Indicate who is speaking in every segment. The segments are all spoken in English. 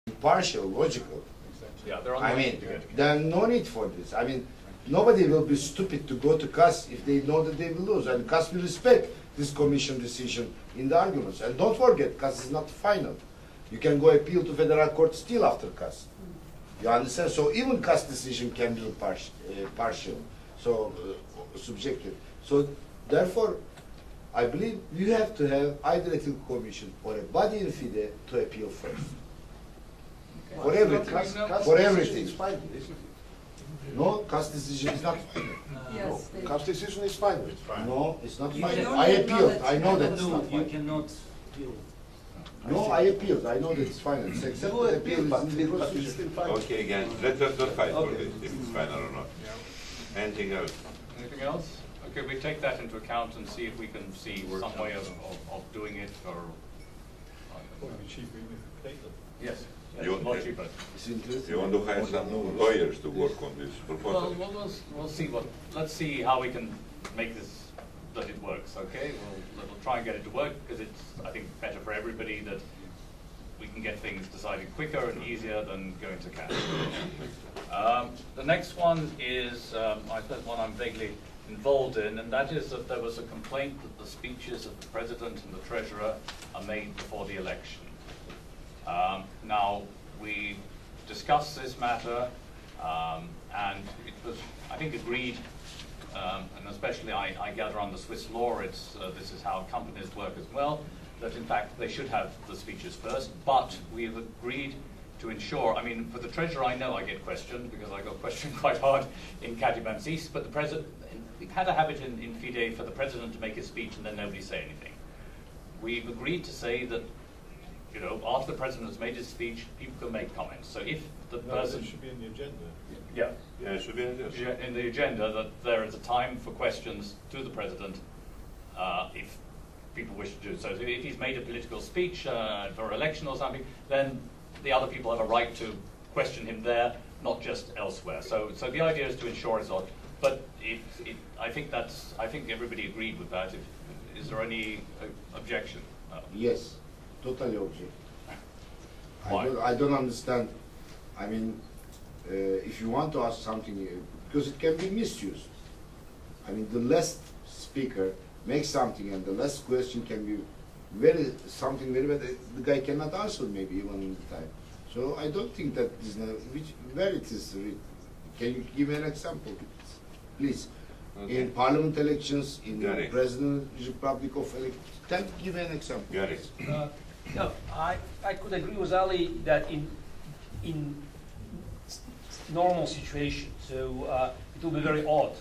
Speaker 1: impartial, logical.
Speaker 2: Yeah, they're on
Speaker 1: I
Speaker 2: the
Speaker 1: mean,
Speaker 2: together.
Speaker 1: there's no need for this. I mean, nobody will be stupid to go to CAS if they know that they will lose. And CAS will respect this commission decision in the arguments. And don't forget, CAS is not final. You can go appeal to federal court still after CAS. You understand? So even CAS decision can be partial, so subjective. So therefore, I believe you have to have either a ethical commission or a body in FIDE to appeal first. For everything. For everything. No, CAS decision is not final.
Speaker 3: Yes,
Speaker 4: No, CAS decision is final.
Speaker 1: No, it's not
Speaker 3: You
Speaker 1: final.
Speaker 3: cannot
Speaker 1: I appealed.
Speaker 3: acknowledge-
Speaker 1: I know that it's
Speaker 5: No,
Speaker 1: not
Speaker 5: you
Speaker 1: final.
Speaker 5: cannot appeal.
Speaker 1: No, I appealed. I know that it's final. It's except
Speaker 4: No
Speaker 1: the
Speaker 4: appeal,
Speaker 1: appeal
Speaker 4: but
Speaker 1: is in the
Speaker 4: it's
Speaker 1: procedure.
Speaker 4: still final.
Speaker 6: Okay, again, let's not fight for
Speaker 4: Okay.
Speaker 6: this, if it's final or not. Anything else?
Speaker 2: Anything else? Okay, we take that into account and see if we can see some way of doing it, or.
Speaker 7: Probably cheaper even if we pay them.
Speaker 2: Yes,
Speaker 6: You-
Speaker 2: more cheaper.
Speaker 1: It's interesting.
Speaker 6: You want to hire some lawyers to work on this
Speaker 2: Well,
Speaker 6: proposal?
Speaker 2: we'll see let's see how we can make this, that it works, okay? We'll try and get it to work, because it's, I think, better for everybody that we can get things decided quicker and easier than going to CAS. The next one is, I suppose one I'm vaguely involved in, and that is that there was a complaint that the speeches of the President and the Treasurer are made before the election. Now, we discussed this matter, and it was, I think, agreed, and especially I gather under Swiss law, this is how companies work as well, that in fact they should have the speeches first, but we have agreed to ensure, I mean, for the Treasurer I know I get questioned, because I got questioned quite hard in Catibans East, but the President, we've had a habit in FIDE for the President to make his speech and then nobody say anything. We've agreed to say that, you know, after the President has made his speech, people can make comments. So if the
Speaker 7: No,
Speaker 2: person...
Speaker 7: it should be in the agenda.
Speaker 2: Yeah.
Speaker 6: Yeah, it should be in this.
Speaker 2: In the agenda, that there is a time for questions to the President if people wish to do so. So if he's made a political speech for election or something, then the other people have a right to question him there, not just elsewhere. So the idea is to ensure it's on. But I think everybody agreed with that. Is there any objection?
Speaker 1: Yes, totally object.
Speaker 2: Why?
Speaker 1: I don't understand. I mean, if you want to ask something, because it can be misused. I mean, the less speaker makes something and the less question can be something very bad. The guy cannot answer maybe even in the time. So I don't think that is where it is written. Can you give me an example, please?
Speaker 6: Okay.
Speaker 1: In parliament elections, in
Speaker 6: Got
Speaker 1: the
Speaker 6: it.
Speaker 1: President Republic of elections, can you give me an example?
Speaker 6: Got it.
Speaker 5: No, I could agree with Ali that in normal situation, so it will be very odd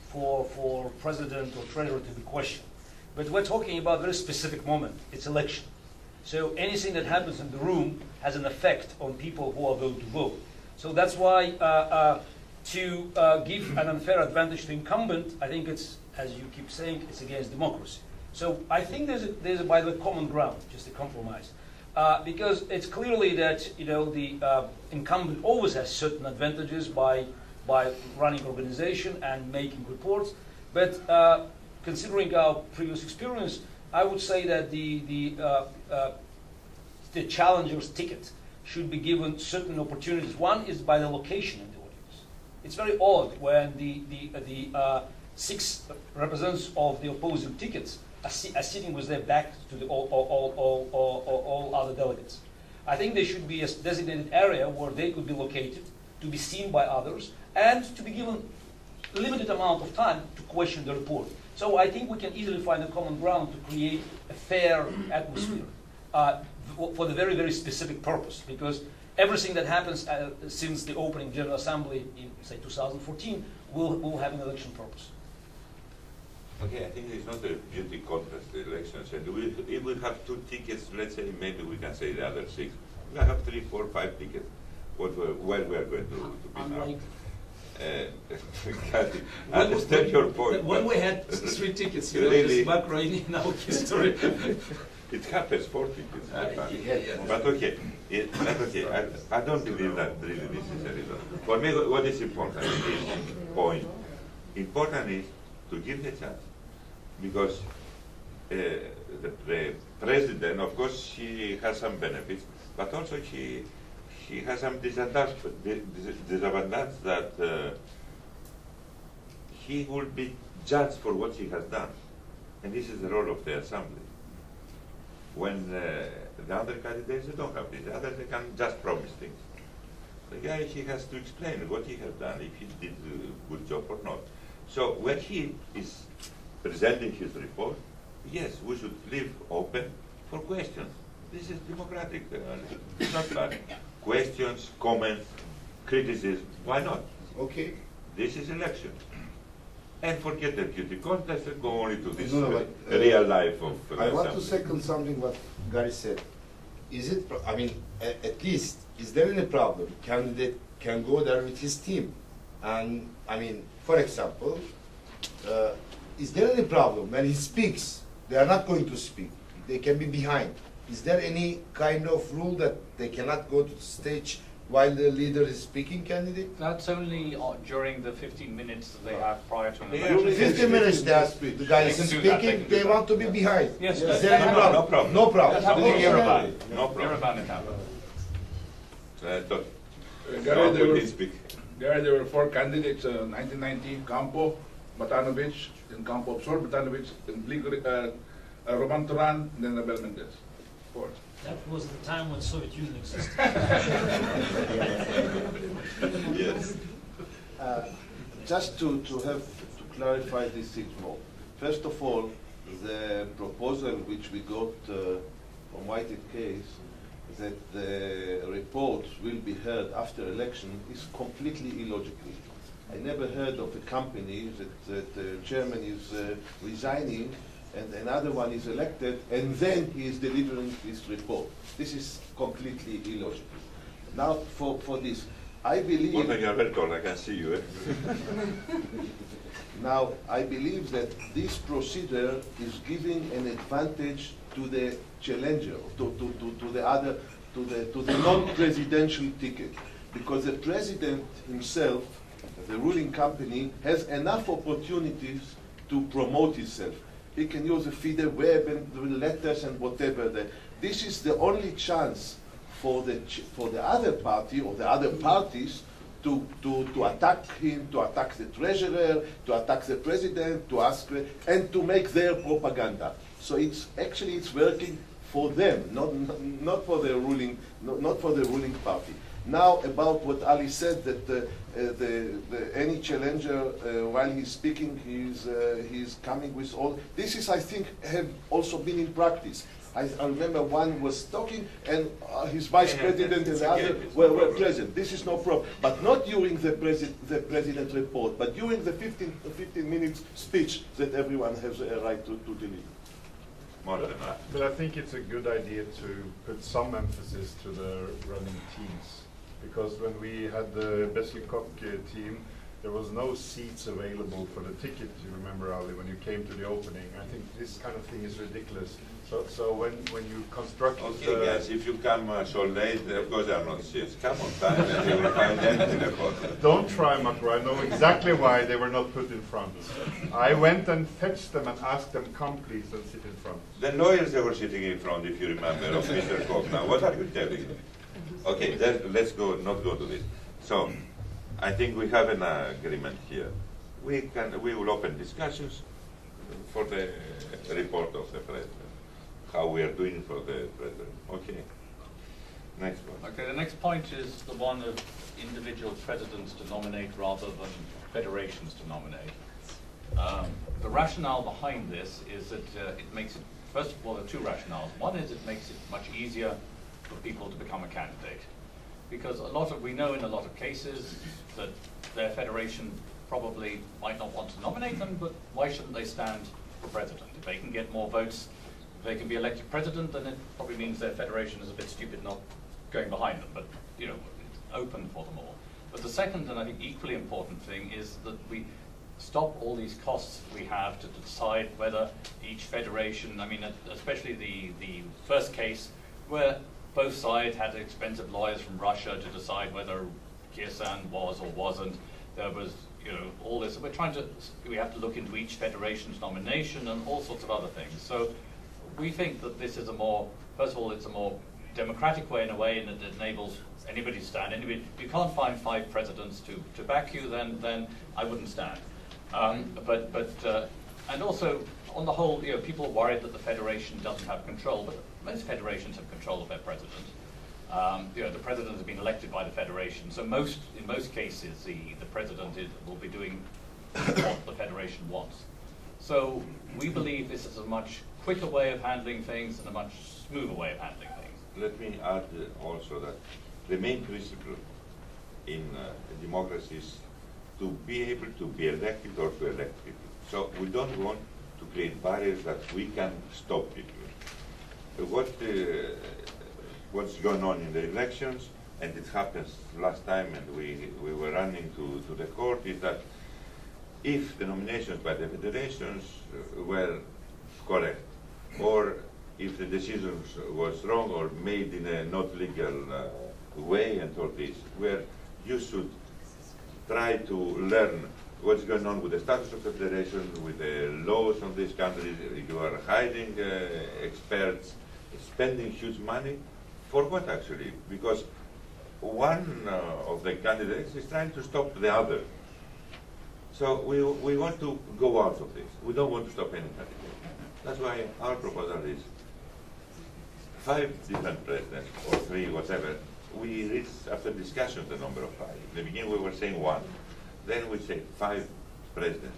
Speaker 5: for President or Treasurer to be questioned. But we're talking about a very specific moment. It's election. So anything that happens in the room has an effect on people who are going to vote. So that's why to give an unfair advantage to incumbent, I think it's, as you keep saying, it's against democracy. So I think there's a by the way, common ground, just a compromise. Because it's clearly that, you know, the incumbent always has certain advantages by running organization and making reports. But considering our previous experience, I would say that the challenger's ticket should be given certain opportunities. One is by the location in the audience. It's very odd when the 6 representatives of the opposing tickets are sitting with their back to the all other delegates. I think there should be a designated area where they could be located, to be seen by others, and to be given a limited amount of time to question the report. So I think we can easily find a common ground to create a fair atmosphere for the very, very specific purpose, because everything that happens since the opening General Assembly in, say, 2014 will have an election purpose.
Speaker 6: Okay, I think it's not a beauty contest, the elections. And if we have 2 tickets, let's say, maybe we can say the other 6. We have 3, 4, 5 tickets. Where we are going to be now? I understand your point.
Speaker 5: When we had 3 tickets,
Speaker 6: Really?
Speaker 5: this background in our history.
Speaker 6: It happens, 4 tickets.
Speaker 5: Yeah.
Speaker 6: But okay, I don't believe that really this is a reason. For me, what is important in this point? Important is to give the chance. Because the president, of course, he has some benefits, but also he he has some disadvantage that he will be judged for what he has done. And this is the role of the assembly. When the other candidates, they don't have this. The others, they can just promise things. The guy, he has to explain what he has done, if he did a good job or not. So when he is presenting his report, yes, we should leave open for questions. This is democratic. It's not bad. Questions, comments, criticism, why not?
Speaker 1: Okay.
Speaker 6: This is election. And forget the beauty contest and go only to this
Speaker 1: No, but,
Speaker 6: real life of
Speaker 1: I want to
Speaker 6: assembly.
Speaker 1: second something what Gary said. Is it, I mean, at least, is there any problem? Candidate can go there with his team. And, I mean, for example, is there any problem when he speaks? They are not going to speak. They can be behind. Is there any kind of rule that they cannot go to the stage while the leader is speaking, candidate?
Speaker 2: That's only during the 15 minutes that they have prior to an
Speaker 6: They
Speaker 2: election.
Speaker 6: are
Speaker 1: 50 minutes, the guy
Speaker 2: They
Speaker 1: is
Speaker 2: can do that, they
Speaker 1: speaking,
Speaker 2: can do
Speaker 1: they
Speaker 2: that.
Speaker 1: want to be behind.
Speaker 2: Yes,
Speaker 1: Is
Speaker 2: they
Speaker 1: there any
Speaker 2: have-
Speaker 1: problem?
Speaker 6: no problem.
Speaker 1: No problem.
Speaker 2: That's happened in
Speaker 1: Okay.
Speaker 2: Yerevan.
Speaker 6: No problem.
Speaker 2: Yerevan it happened.
Speaker 7: Gary,
Speaker 6: No,
Speaker 7: there
Speaker 6: we
Speaker 7: were,
Speaker 6: did speak.
Speaker 7: there were 4 candidates, 1990, Campo, Matanovic, and Campo absorbed Matanovic, and Roman Turan, and then Abel Mendez. 4.
Speaker 5: That was the time when Soviet Union existed.
Speaker 6: Yes.
Speaker 3: Just to clarify these things more. First of all, the proposal which we got from Whited Case that the reports will be heard after election is completely illogical. I never heard of a company that the chairman is resigning and another one is elected and then he is delivering this report. This is completely illogical. Now for this, I believe...
Speaker 6: Well, you are very tall, I can see you.
Speaker 3: Now, I believe that this procedure is giving an advantage to the challenger, to the non-presidential ticket, because the president himself, the ruling company, has enough opportunities to promote himself. He can use the FIDE web and the letters and whatever. This is the only chance for the other party or the other parties to attack him, to attack the treasurer, to attack the president, to ask and to make their propaganda. So it's working for them, not for the ruling, not for the ruling party. Now about what Ali said, that any challenger while he's speaking, he's coming with all. This is, I think, have also been in practice. I remember one was talking and his vice president and the other were present. This is no problem. But not during the president report, but during the 15 minutes speech that everyone has a right to deliver.
Speaker 4: But I think it's a good idea to put some emphasis to the running teams. Because when we had the Beslikov team, there was no seats available for the ticket, you remember, Ali, when you came to the opening. I think this kind of thing is ridiculous. So when you construct...
Speaker 6: Okay, guys, if you come so late, of course there are not seats. Come on time and you will find empty the hotel.
Speaker 4: Don't try, Makro. I know exactly why they were not put in front. I went and fetched them and asked them, come please and sit in front.
Speaker 6: The lawyers, they were sitting in front, if you remember, of Mr. Koch. Now, what are you telling me? Okay, let's not go to this. So, I think we have an agreement here. We will open discussions for the report of the president, how we are doing for the president. Okay. Next one.
Speaker 2: Okay, the next point is the one of individual presidents to nominate rather than federations to nominate. The rationale behind this is that it makes it, first of all, there are 2 rationales. One is it makes it much easier for people to become a candidate. Because we know in a lot of cases that their federation probably might not want to nominate them, but why shouldn't they stand for president? If they can get more votes, if they can be elected president, then it probably means their federation is a bit stupid not going behind them, but you know, it's open for them all. But the second, and I think equally important thing, is that we stop all these costs we have to decide whether each federation, I mean, especially the first case where both sides had expensive lawyers from Russia to decide whether Kirsan was or wasn't. There was, you know, all this. We have to look into each federation's nomination and all sorts of other things. So we think that this is first of all, it's a more democratic way in a way, and it enables anybody to stand. Anybody, if you can't find 5 presidents to back you, then I wouldn't stand. And also, on the whole, people are worried that the federation doesn't have control, but most federations have control of their president. The president has been elected by the federation, so in most cases, the president will be doing what the federation wants. So we believe this is a much quicker way of handling things and a much smoother way of handling things.
Speaker 6: Let me add also that the main principle in democracy is to be able to be elected or to elect people. So we don't want to create barriers that we can stop people. What's going on in the elections, and it happens last time, and we were running to the court, is that if the nominations by the federations were correct, or if the decisions was wrong or made in a not legal way and all this, where you should try to learn what's going on with the status of the federation, with the laws of these countries. You are hiding experts, spending huge money. For what actually? Because one of the candidates is trying to stop the other. So we want to go out of this. We don't want to stop anybody. That's why our proposal is 5 different presidents, or 3, whatever. We reach, after discussion, the number of 5. In the beginning we were saying 1. Then we say 5 presidents.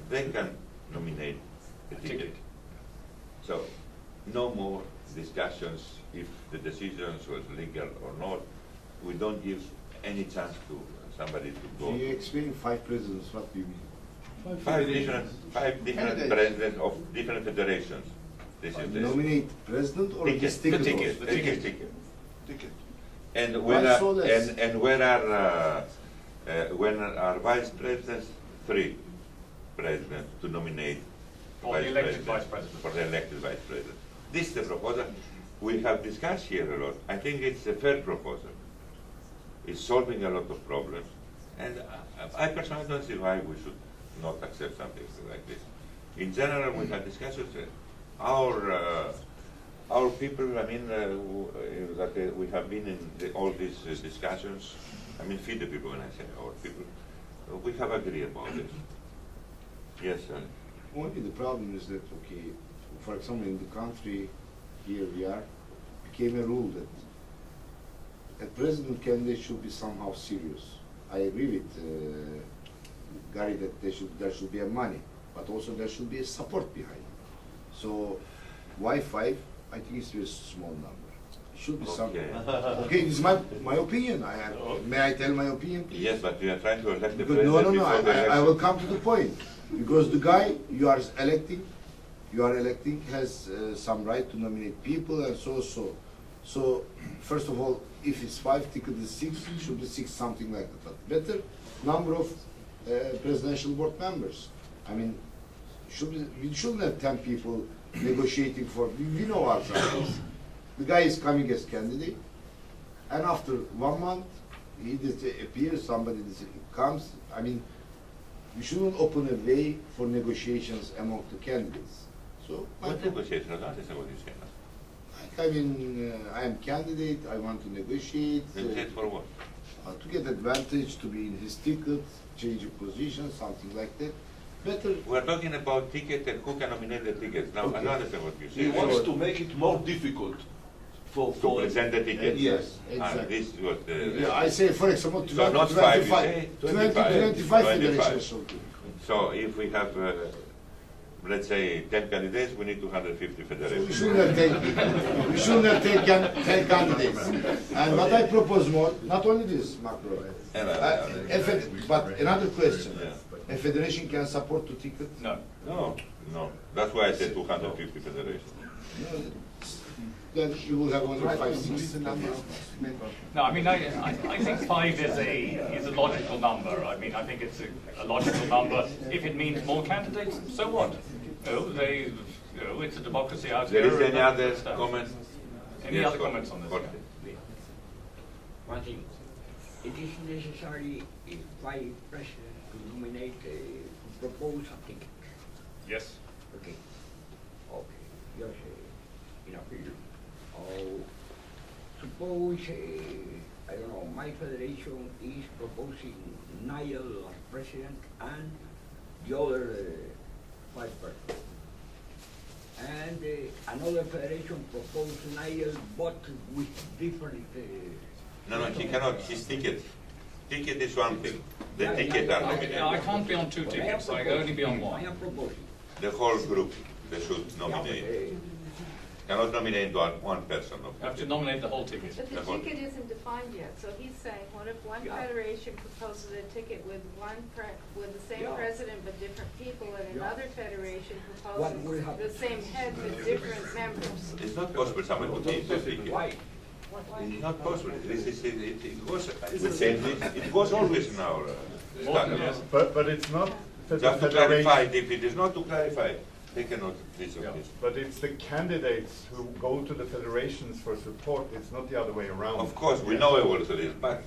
Speaker 6: They can nominate a ticket. So no more discussions if the decisions was legal or not. We don't give any chance to somebody to go.
Speaker 1: Can you explain 5 presidents? What do you mean?
Speaker 6: 5 different presidents of different federations. This is this.
Speaker 1: Nominate president or
Speaker 6: Ticket.
Speaker 1: just
Speaker 6: The
Speaker 1: ticket?
Speaker 6: ticket.
Speaker 3: Ticket.
Speaker 6: And
Speaker 1: Why
Speaker 6: when
Speaker 1: so less?
Speaker 6: when are vice presidents, 3 presidents to nominate
Speaker 2: For the elected vice president.
Speaker 6: For the elected vice president. This is the proposal. We have discussed here a lot. I think it's a fair proposal. It's solving a lot of problems. And I personally don't see why we should not accept something like this. In general, we had discussions. Our people, I mean, that we have been in all these discussions, I mean, FIDE people, when I say our people, we have agreed about this. Yes, sir.
Speaker 1: Only the problem is that, okay, for example, in the country, here we are, became a rule that a president candidate should be somehow serious. I agree with Gary that there should be a money, but also there should be a support behind. So, why 5? I think it's a small number. It should be something. Okay, this is my opinion. May I tell my opinion, please?
Speaker 6: Yes, but we are trying to elect the
Speaker 1: Because
Speaker 6: president
Speaker 1: no,
Speaker 6: before the election.
Speaker 1: I will come to the point. Because the guy you are electing has some right to nominate people and so. So, first of all, if it's 5, ticket is 6, it should be 6, something like that. But better number of presidential board members. I mean, we shouldn't have 10 people negotiating for, we know ourselves. The guy is coming as candidate, and after 1 month, he disappears, somebody comes. I mean, we shouldn't open a way for negotiations among the candidates. So,
Speaker 6: What negotiations? I don't understand what you're saying.
Speaker 1: I mean, I am candidate, I want to negotiate.
Speaker 6: Negotiate for what?
Speaker 1: To get advantage, to be in his ticket, change of position, something like that. Better.
Speaker 6: We're talking about ticket and who can nominate the tickets. Now, I don't understand what you're
Speaker 3: He
Speaker 6: saying.
Speaker 3: wants to make it more difficult
Speaker 6: To present the ticket?
Speaker 1: Yes,
Speaker 6: Ah,
Speaker 1: exactly.
Speaker 6: this is what
Speaker 1: Yeah, I say, for example,
Speaker 6: So not 5, you say?
Speaker 1: 25 federations
Speaker 6: 25.
Speaker 1: should do.
Speaker 6: So if we have, let's say, 10 candidates, we need 250
Speaker 1: We
Speaker 6: federations.
Speaker 1: shouldn't have taken 10 candidates. And what I propose more, not only this, Macro, but another question.
Speaker 6: Yeah.
Speaker 1: A federation can support 2 tickets?
Speaker 2: No.
Speaker 6: No. That's why I said 250 federations.
Speaker 1: Then you will have only 5, 6.
Speaker 2: No, I mean, I think 5 is a logical number. I mean, I think it's a logical number. If it means more candidates, so what? It's a democracy out
Speaker 6: There
Speaker 2: here.
Speaker 6: is any
Speaker 2: and
Speaker 6: other
Speaker 2: stuff.
Speaker 6: comments?
Speaker 2: Any
Speaker 6: Yes,
Speaker 2: other
Speaker 6: Jorge.
Speaker 2: comments on this?
Speaker 6: Jorge.
Speaker 8: One thing, it is necessary if by president to nominate a propose something.
Speaker 2: Yes.
Speaker 8: Okay. Okay. Yes, in appeal. suppose, I don't know, my federation is proposing Niall as president and the other vice president. And another federation proposed Niall, but with different.
Speaker 6: No, he cannot. His ticket. Ticket is one thing. The
Speaker 8: Yeah,
Speaker 6: ticket
Speaker 8: yeah,
Speaker 6: are
Speaker 8: yeah.
Speaker 6: nominated.
Speaker 2: I can't be on two tickets, I can only be on
Speaker 8: I
Speaker 2: one.
Speaker 8: am proposing.
Speaker 6: The whole group, they should nominate. Cannot nominate one person.
Speaker 2: You have to nominate the whole ticket.
Speaker 9: But the ticket isn't defined yet, so he's saying, what if one
Speaker 8: Yeah.
Speaker 9: federation proposes a ticket with with the same
Speaker 8: Yeah.
Speaker 9: president but different people, and
Speaker 8: Yeah.
Speaker 9: another federation
Speaker 8: What will
Speaker 9: proposes
Speaker 8: happen?
Speaker 9: the same head with different members?
Speaker 6: It's not possible someone to change the ticket.
Speaker 8: Why?
Speaker 6: It's not possible. It goes, we say this, it goes always in our standard.
Speaker 2: Yes.
Speaker 4: But it's not the
Speaker 6: Just to clarify,
Speaker 4: federation,
Speaker 6: if it is not to clarify, they cannot listen
Speaker 2: Yeah.
Speaker 6: to this.
Speaker 4: but it's the candidates who go to the federations for support. It's not the other way around.
Speaker 6: Of course, we know also this, but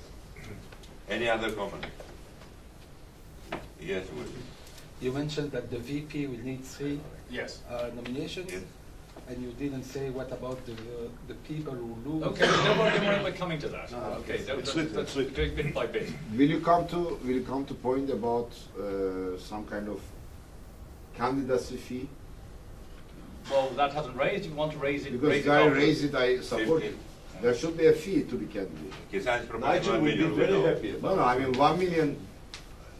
Speaker 6: any other comment? Yes,
Speaker 10: You mentioned that the VP will need 3
Speaker 2: Yes.
Speaker 10: nominations,
Speaker 6: Yes.
Speaker 10: and you didn't say what about the people who lose.
Speaker 2: Okay, don't worry, we're coming to that.
Speaker 10: Ah,
Speaker 2: Okay,
Speaker 1: It's written,
Speaker 2: let's
Speaker 1: it's
Speaker 2: do it bit by bit.
Speaker 1: Will you come to point about some kind of candidacy fee?
Speaker 2: Well, that hasn't raised, you want to raise it?
Speaker 1: Because
Speaker 2: raise
Speaker 1: if
Speaker 2: it
Speaker 1: I
Speaker 2: after.
Speaker 1: raise it, I support it.
Speaker 6: 50.
Speaker 1: There should be a fee to be candidate.
Speaker 6: Kisan's proposing
Speaker 3: Nigel
Speaker 6: 1
Speaker 3: will be
Speaker 6: million.
Speaker 3: very
Speaker 6: we know.
Speaker 3: happy about
Speaker 1: No, I mean 1 million.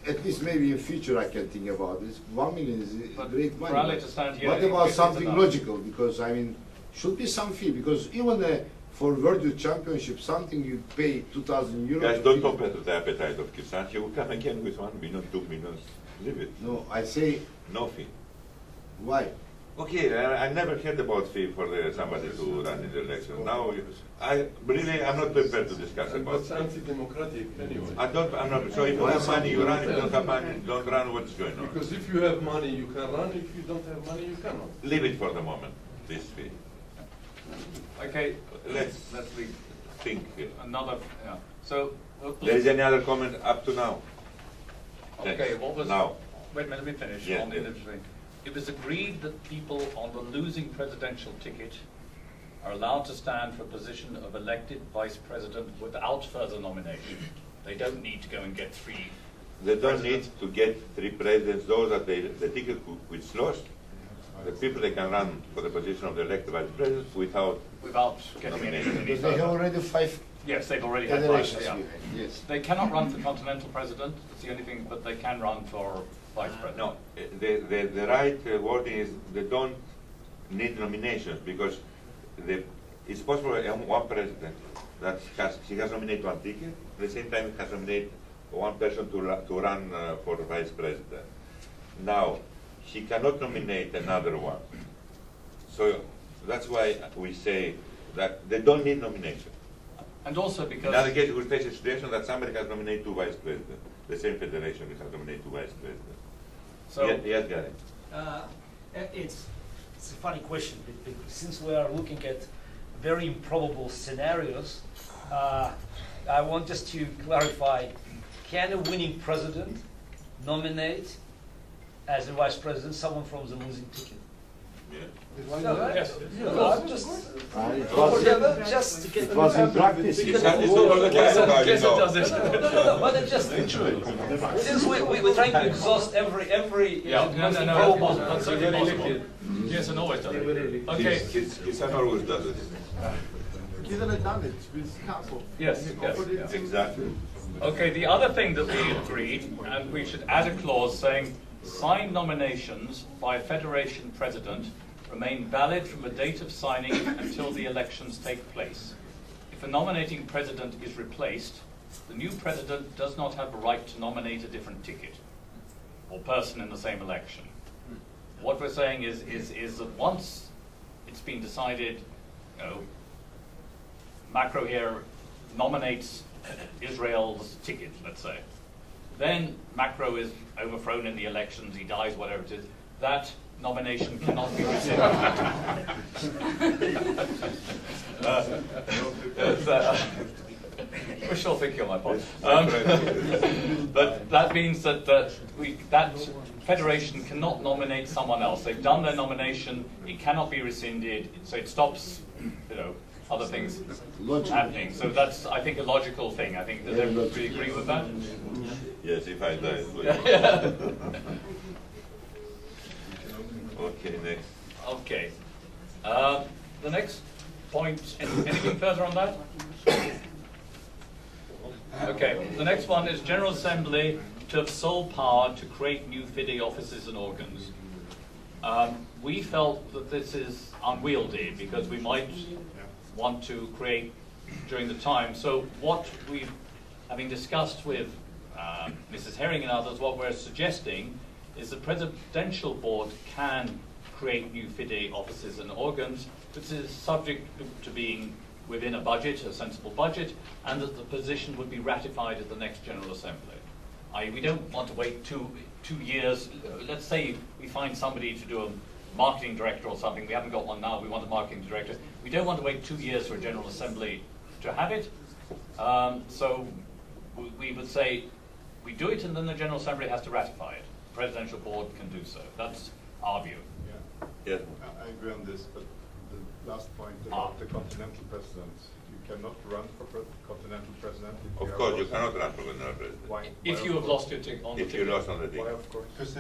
Speaker 1: At least maybe in future I can think about this. 1 million is
Speaker 2: But
Speaker 1: great money.
Speaker 2: for Ali
Speaker 1: but
Speaker 2: to stand here,
Speaker 1: what
Speaker 2: I think
Speaker 1: about
Speaker 2: 50 is
Speaker 1: something
Speaker 2: enough.
Speaker 1: logical? Because I mean, should be some fee. Because even for World Youth Championship, something you pay 2,000 euros.
Speaker 6: Guys, don't compare to the appetite of Kisan. He will come again with 1 million, 2 million. Leave it.
Speaker 1: No, I say
Speaker 6: No fee.
Speaker 1: why?
Speaker 6: Okay, I never heard about fee for somebody to run in the election. Now, I'm not prepared to discuss about
Speaker 11: That's
Speaker 6: it.
Speaker 11: anti-democratic anyway.
Speaker 6: I'm not, so if you have money, you run. If you don't have money, don't run. What's going on?
Speaker 11: Because if you have money, you can run. If you don't have money, you cannot.
Speaker 6: Leave it for the moment, this fee.
Speaker 2: Okay,
Speaker 6: Let's think.
Speaker 2: another, yeah, so.
Speaker 6: There is any other comment up to now?
Speaker 2: Okay, what was?
Speaker 6: Now.
Speaker 2: Wait a minute, let me finish.
Speaker 6: Yeah,
Speaker 2: On the
Speaker 6: yeah.
Speaker 2: individual thing. It was agreed that people on the losing presidential ticket are allowed to stand for a position of elected vice president without further nomination. They don't need to go and get 3.
Speaker 6: They don't need to get 3 presidents. Those are the ticket which lost. The people they can run for the position of the elected vice president without.
Speaker 2: Getting any
Speaker 1: Because they have
Speaker 2: further.
Speaker 1: already 5
Speaker 2: Yes, they've already had 5,
Speaker 1: federations.
Speaker 2: yeah.
Speaker 1: Yes.
Speaker 2: They cannot run for continental president, that's the only thing, but they can run for vice president.
Speaker 6: No, the right wording is they don't need nominations because it's possible one president that he has nominated 1 ticket, at the same time he has nominated 1 person to run for vice president. Now, he cannot nominate another one. So that's why we say that they don't need nomination.
Speaker 2: And also
Speaker 6: In other
Speaker 2: because,
Speaker 6: case, we will face a situation that somebody has nominated 2 vice presidents. The same federation has nominated 2 vice presidents.
Speaker 2: so,
Speaker 6: Yes, Gary.
Speaker 5: It's a funny question, since we are looking at very improbable scenarios, I want just to clarify, can a winning president nominate as a vice president someone from the losing ticket?
Speaker 6: Yeah.
Speaker 2: yes.
Speaker 5: No, I'm just,
Speaker 1: It was,
Speaker 5: just,
Speaker 1: it was in practice.
Speaker 6: It's not all the time how you
Speaker 2: Yes, it
Speaker 6: know.
Speaker 2: does it.
Speaker 5: no, but it just, since we're trying to exhaust every
Speaker 2: Yeah, no,
Speaker 5: most
Speaker 2: no,
Speaker 5: improbable.
Speaker 2: no, that's certainly possible. Yes, and always does it. Okay,
Speaker 6: Kisan always does it.
Speaker 3: Isn't done it with council?
Speaker 2: yes, yes.
Speaker 6: Exactly.
Speaker 2: Okay, the other thing that we agreed, and we should add a clause saying, signed nominations by a federation president remain valid from the date of signing until the elections take place. If a nominating president is replaced, the new president does not have a right to nominate a different ticket or person in the same election. What we're saying is that once it's been decided, Macro here nominates Israel's ticket, let's say. Then Macro is overthrown in the elections, he dies, whatever it is. That nomination cannot be rescinded. We're still thinking on my part. But that means that that federation cannot nominate someone else. They've done their nomination, it cannot be rescinded, so it stops, other things
Speaker 1: Logical.
Speaker 2: happening. So that's, I think, a logical thing. I think, does
Speaker 1: Very
Speaker 2: everybody
Speaker 1: logical.
Speaker 2: agree with that?
Speaker 6: Yes, if I die. Okay, next.
Speaker 2: Okay. The next point, anything further on that? Okay, the next one is General Assembly to have sole power to create new FIDE offices and organs. We felt that this is unwieldy because we might want to create during the time. So what we've, having discussed with Mrs. Herring and others, what we're suggesting is the Presidential Board can create new FIDE offices and organs, which is subject to being within a budget, a sensible budget, and that the position would be ratified at the next General Assembly. We don't want to wait two years. Let's say we find somebody to do a marketing director or something. We haven't got one now. We want a marketing director. We don't want to wait 2 years for a General Assembly to have it. So we would say we do it and then the General Assembly has to ratify it. The Presidential Board can do so. That's our view.
Speaker 6: Yes.
Speaker 4: I agree on this, but the last point about the continental president, you cannot run for continental president. If
Speaker 6: Of
Speaker 4: have
Speaker 6: course, you
Speaker 4: lost-
Speaker 6: cannot run for another president.
Speaker 4: Why?
Speaker 2: If you have lost your ticket on the
Speaker 6: If you
Speaker 2: ticket.
Speaker 6: lost on the
Speaker 4: Why,
Speaker 6: ticket.
Speaker 4: of course.
Speaker 11: Because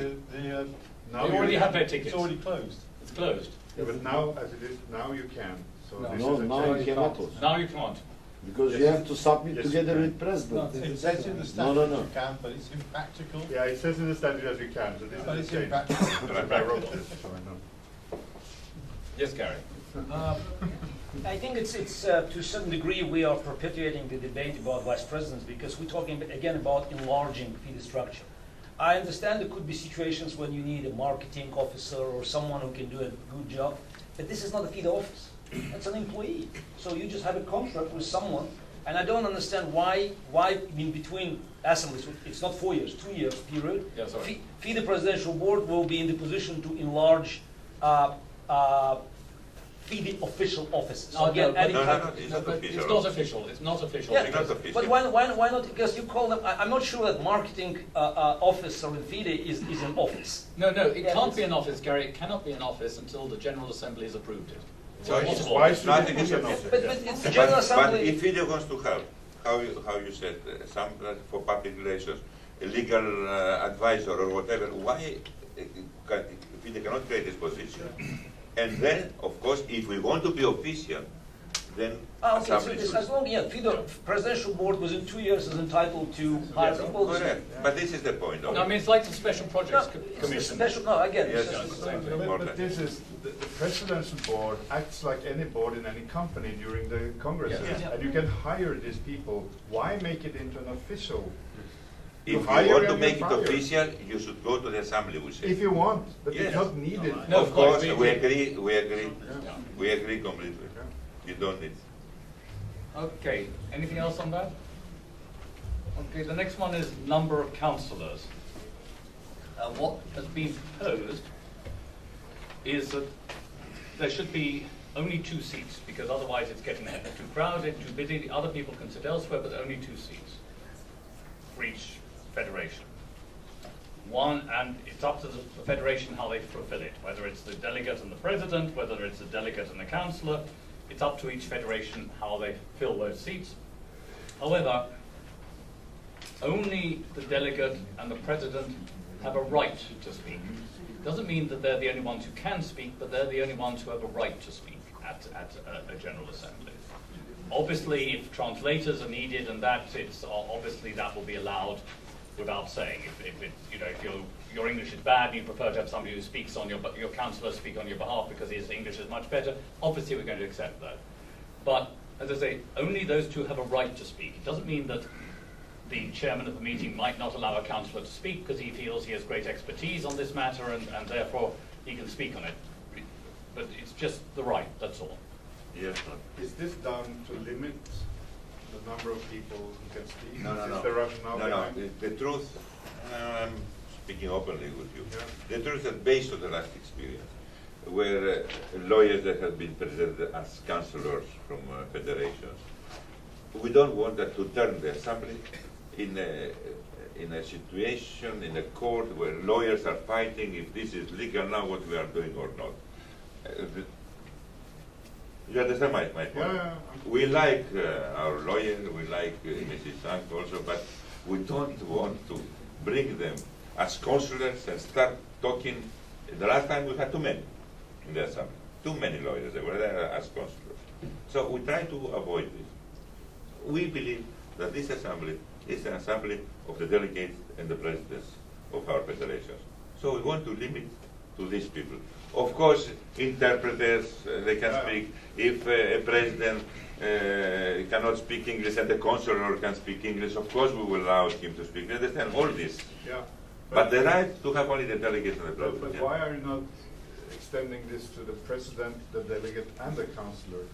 Speaker 4: Now
Speaker 2: They already
Speaker 4: you
Speaker 2: have
Speaker 4: can.
Speaker 2: their tickets.
Speaker 11: it's already closed.
Speaker 2: It's closed.
Speaker 4: Yeah, but now, as it is, now you can. So
Speaker 10: No.
Speaker 4: this
Speaker 1: No,
Speaker 4: is a
Speaker 1: now you
Speaker 4: change.
Speaker 1: cannot also.
Speaker 2: Now you can't.
Speaker 1: Because you have to submit
Speaker 4: Yes,
Speaker 1: together
Speaker 4: you
Speaker 1: with
Speaker 4: can.
Speaker 1: president.
Speaker 11: It says in the
Speaker 1: No,
Speaker 11: statute
Speaker 1: no, no.
Speaker 11: you can, but it's impractical.
Speaker 4: Yeah, it says in the statute as you can, so this
Speaker 11: But
Speaker 4: is
Speaker 11: it's
Speaker 4: a change.
Speaker 11: impractical.
Speaker 4: I wrote this, so I know.
Speaker 2: Yes, Gary.
Speaker 5: I think it's to a certain degree we are perpetuating the debate about vice presidents because we're talking again about enlarging FIDE structure. I understand there could be situations when you need a marketing officer or someone who can do a good job, but this is not a FIDE office. It's an employee. So you just have a contract with someone, and I don't understand why in between assemblies, it's not 4 years, 2 years period,
Speaker 2: Yeah, sorry.
Speaker 5: FIDE Presidential Board will be in the position to enlarge FIDE official offices.
Speaker 2: No,
Speaker 5: Again,
Speaker 2: no,
Speaker 5: adding
Speaker 6: No, no,
Speaker 5: type-
Speaker 6: no, it's
Speaker 2: No,
Speaker 6: not
Speaker 2: but
Speaker 6: official.
Speaker 2: it's not official. It's not official.
Speaker 5: Yeah,
Speaker 6: It's not
Speaker 2: because-
Speaker 6: official.
Speaker 5: but why not? Because you call them. I'm not sure that marketing officer in FIDE is an office.
Speaker 2: No, it
Speaker 5: Yeah,
Speaker 2: can't
Speaker 5: it's-
Speaker 2: be an office, Gary. It cannot be an office until the General Assembly has approved it.
Speaker 6: So it's-
Speaker 2: Impossible.
Speaker 4: Why should
Speaker 6: Nothing
Speaker 4: it
Speaker 6: is
Speaker 4: be an
Speaker 6: official.
Speaker 4: office?
Speaker 5: But it's the General
Speaker 6: But
Speaker 5: Assembly.
Speaker 6: if FIDE wants to have, how you said, some for public relations, a legal advisor or whatever, why FIDE cannot create this position? And then, of course, if we want to be official, then
Speaker 5: Okay, so
Speaker 6: assembly
Speaker 5: this,
Speaker 6: should.
Speaker 5: as long FIDE Presidential Board within 2 years is entitled to hire
Speaker 6: Yes,
Speaker 5: people.
Speaker 6: correct. But this is the point.
Speaker 2: No, I mean, it's like the Special
Speaker 5: No,
Speaker 2: Projects
Speaker 5: it's a
Speaker 2: Commission.
Speaker 5: special. No, again.
Speaker 6: Yes,
Speaker 5: it's
Speaker 6: yes,
Speaker 5: just-
Speaker 2: same thing.
Speaker 6: More
Speaker 4: But
Speaker 6: than-
Speaker 4: this is, the presidential board acts like any board in any company during the congresses.
Speaker 2: Yeah.
Speaker 4: And you can hire these people. Why make it into an official?
Speaker 6: If you
Speaker 4: hire
Speaker 6: want to
Speaker 4: and
Speaker 6: make
Speaker 4: you
Speaker 6: it
Speaker 4: fire.
Speaker 6: official, you should go to the assembly, we say.
Speaker 4: If you want, but
Speaker 6: Yes.
Speaker 4: it's not needed.
Speaker 2: No,
Speaker 6: Of course,
Speaker 2: we
Speaker 6: we
Speaker 2: agree.
Speaker 6: agree,
Speaker 2: Yeah.
Speaker 6: we agree completely. You don't need.
Speaker 2: Okay, anything else on that? Okay, the next one is number of councillors. What has been proposed is that there should be only 2 seats, because otherwise it's getting too crowded, too busy. The other people can sit elsewhere, but only 2 seats for each federation. One, and it's up to the federation how they fulfill it, whether it's the delegate and the president, whether it's the delegate and the councillor. It's up to each federation how they fill those seats. However, only the delegate and the president have a right to speak. Doesn't mean that they're the only ones who can speak, but they're the only ones who have a right to speak at a General Assembly. Obviously, if translators are needed and that, it's obviously that will be allowed without saying. If your English is bad and you prefer to have somebody who speaks on your councillor speak on your behalf because his English is much better, obviously we're going to accept that. But as I say, only those 2 have a right to speak. It doesn't mean that the chairman of the meeting might not allow a councillor to speak because he feels he has great expertise on this matter and therefore he can speak on it. But it's just the right, that's all.
Speaker 6: Yes.
Speaker 4: Is this done to limit the number of people who can speak?
Speaker 6: No,
Speaker 4: Is
Speaker 6: no.
Speaker 4: the rationale
Speaker 6: No,
Speaker 4: behind?
Speaker 6: the truth, I'm speaking openly with you.
Speaker 4: Yeah.
Speaker 6: The truth is based on the last experience, where lawyers that have been presented as councillors from federations, we don't want that to turn the assembly in a situation, in a court where lawyers are fighting if this is legal now, what we are doing or not. You understand my point?
Speaker 4: Yeah.
Speaker 6: We like our lawyer, we like Mrs. Sank also, but we don't want to bring them as counselors and start talking. The last time we had too many in the assembly. Too many lawyers, they were there as counselors. So we try to avoid this. We believe that this assembly is an assembly of the delegates and the presidents of our federations. So we want to limit to these people. Of course, interpreters, they can speak. If a president cannot speak English and the counselor can speak English, of course we will allow him to speak. You understand all this?
Speaker 4: Yeah.
Speaker 6: But the right to have only the delegates and the
Speaker 4: But
Speaker 6: president.
Speaker 4: why are you not extending this to the president, the delegate, and the councillor?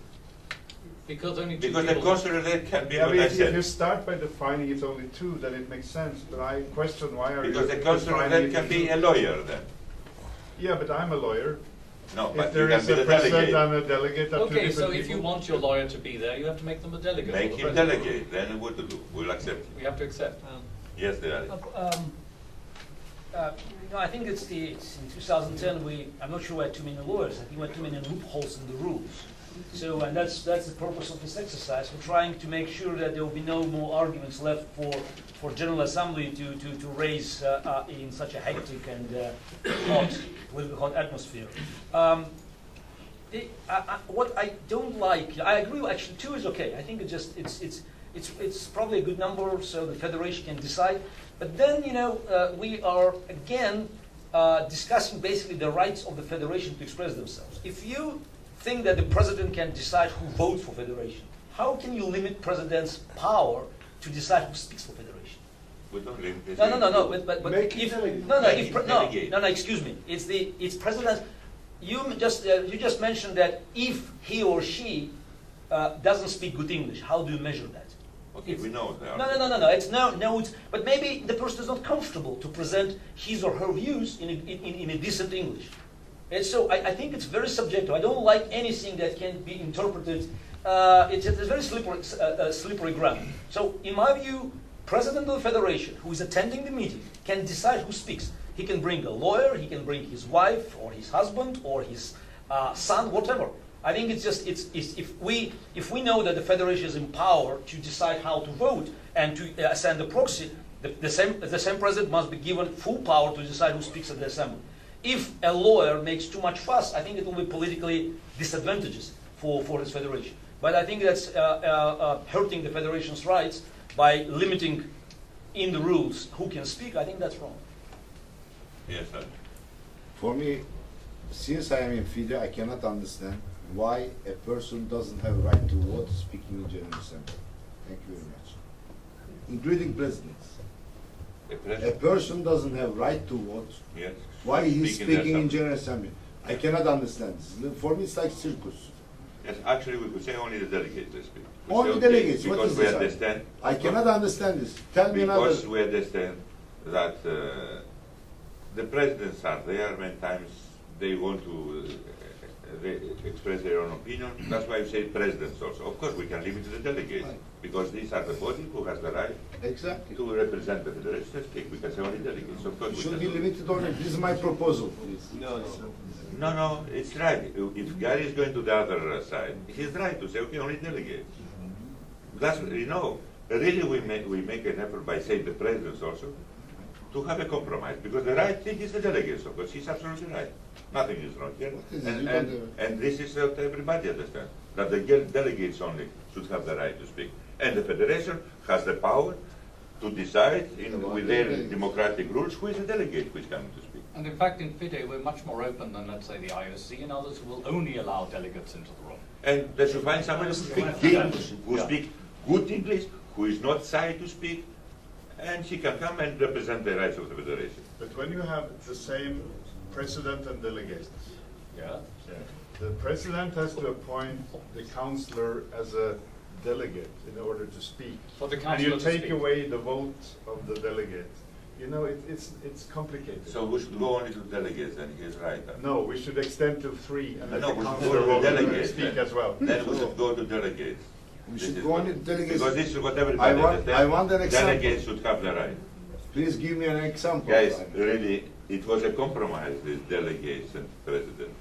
Speaker 2: Because only two
Speaker 6: Because the
Speaker 2: people.
Speaker 6: counselor there can be
Speaker 4: Yeah,
Speaker 6: what
Speaker 4: but
Speaker 6: I
Speaker 4: if you
Speaker 6: said.
Speaker 4: start by defining it's only two, then it makes sense. But I question why are
Speaker 6: Because
Speaker 4: you
Speaker 6: the counselor
Speaker 4: defining
Speaker 6: then
Speaker 4: it
Speaker 6: can
Speaker 4: as
Speaker 6: be
Speaker 4: two?
Speaker 6: a lawyer then.
Speaker 4: Yeah, but I'm a lawyer.
Speaker 6: No,
Speaker 4: If
Speaker 6: but you
Speaker 4: there
Speaker 6: can
Speaker 4: is
Speaker 6: be
Speaker 4: a
Speaker 6: the
Speaker 4: president
Speaker 6: delegate.
Speaker 4: and a delegate, are two
Speaker 2: Okay,
Speaker 4: different
Speaker 2: so if
Speaker 4: people.
Speaker 2: you want your lawyer to be there, you have to make them a delegate.
Speaker 6: Make
Speaker 2: or the
Speaker 6: him
Speaker 2: president.
Speaker 6: delegate, then what to do? We'll accept it.
Speaker 2: We have to accept.
Speaker 6: Yes, they are.
Speaker 5: No, I think it's in 2010 I'm not sure we had too many lawyers. I think we had too many loopholes in the rules. So, and that's the purpose of this exercise. We're trying to make sure that there will be no more arguments left for General Assembly to raise in such a hectic and hot atmosphere. What I don't like, I agree. Actually, 2 is okay. I think it's probably a good number, so the federation can decide. But then, we are again discussing basically the rights of the federation to express themselves. If you think that the president can decide who votes for federation, how can you limit president's power to decide who speaks for federation?
Speaker 6: We don't limit this.
Speaker 5: No. But
Speaker 1: Make it
Speaker 5: if
Speaker 1: delegate.
Speaker 5: no, excuse me. It's president. You just mentioned that if he or she doesn't speak good English, how do you measure that?
Speaker 6: Okay, we know they are.
Speaker 5: No. It's but maybe the person is not comfortable to present his or her views in a decent English. And so I think it's very subjective. I don't like anything that can be interpreted. It's a very slippery ground. So in my view, president of the federation who is attending the meeting can decide who speaks. He can bring a lawyer, he can bring his wife or his husband or his son, whatever. I think if we know that the federation is empowered to decide how to vote and to send a proxy, the same president must be given full power to decide who speaks at the assembly. If a lawyer makes too much fuss, I think it will be politically disadvantageous for this federation. But I think that's hurting the federation's rights by limiting in the rules who can speak. I think that's wrong.
Speaker 6: Yes, sir.
Speaker 1: For me, since I am in FIDE, I cannot understand why a person doesn't have a right to vote speaking in General Assembly. Thank you very much. Including presidents. A person doesn't have right to vote.
Speaker 6: Yes.
Speaker 1: Why he's
Speaker 6: Speak in the
Speaker 1: speaking in
Speaker 6: assembly.
Speaker 1: General Assembly? I cannot understand this. For me, it's like circus.
Speaker 6: Yes, actually, we could say only the delegates they speak. We
Speaker 1: Only
Speaker 6: say, okay,
Speaker 1: delegates, what
Speaker 6: because
Speaker 1: is
Speaker 6: we
Speaker 1: this?
Speaker 6: understand.
Speaker 1: I cannot understand this. Tell me another.
Speaker 6: Because we understand that the presidents are there when times they want to they express their own opinion. That's why I say presidents also. Of course, we can limit to the delegates, because these are the body who has the right
Speaker 1: Exactly.
Speaker 6: to represent the federation to speak. We can say only delegates. Of course,
Speaker 1: It
Speaker 6: we
Speaker 1: should
Speaker 6: can
Speaker 1: be
Speaker 6: do it.
Speaker 1: limited only. This is my proposal.
Speaker 6: No, it's right. If Gary is going to the other side, he's right to say, okay, only delegates. That's, really we make an effort by saying the presidents also to have a compromise, because the right thing is the delegates, of course. He's absolutely right. Nothing is wrong here.
Speaker 1: is this? You don't do it.
Speaker 6: And this is what everybody understands, that the delegates only should have the right to speak. And the federation has the power to decide with their democratic rules who is a delegate who is coming to speak.
Speaker 2: And in fact, in FIDE, we're much more open than, let's say, the IOC and others who will only allow delegates into the room.
Speaker 6: And they should find somebody who speaks English, who speaks good English, who is not shy to speak, and he can come and represent the rights of the federation.
Speaker 4: But when you have the same president and delegates,
Speaker 2: Yeah.
Speaker 4: the president has to appoint the councillor as a delegate in order to speak.
Speaker 2: For the
Speaker 4: And
Speaker 2: councillor
Speaker 4: you
Speaker 2: to
Speaker 4: take
Speaker 2: speak.
Speaker 4: away the vote of the delegate. It's complicated.
Speaker 6: So we should go only to delegates, and he's right.
Speaker 4: No, we should extend to 3 and let
Speaker 6: No,
Speaker 4: the
Speaker 6: we should
Speaker 4: councillor
Speaker 6: go to
Speaker 4: vote and
Speaker 6: delegates.
Speaker 4: speak as well.
Speaker 6: Then we should go to delegates.
Speaker 1: We
Speaker 6: This
Speaker 1: should
Speaker 6: is
Speaker 1: go
Speaker 6: what-
Speaker 1: on to delegates.
Speaker 6: Because this is what everybody understands.
Speaker 1: I want an example.
Speaker 6: Delegates should have the right.
Speaker 1: Please give me an example.
Speaker 6: Guys, really, it was a compromise, this delegates and president.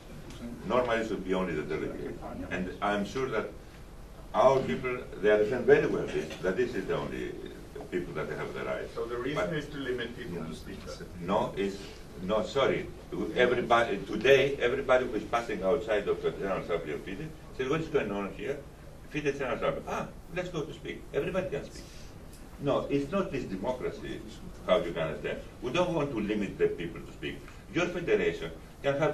Speaker 6: Normally it should be only the delegate. And I'm sure that our people, they understand very well that this is the only people that have the right.
Speaker 4: So the reason
Speaker 6: But
Speaker 4: is to limit people to speak.
Speaker 6: no, sorry. Everybody, today, everybody who is passing outside of the General Assembly of FIDE says, what's going on here? FIDE General Assembly, let's go to speak. Everybody can speak. No, it's not this democracy, how you can understand. We don't want to limit the people to speak. Your federation can have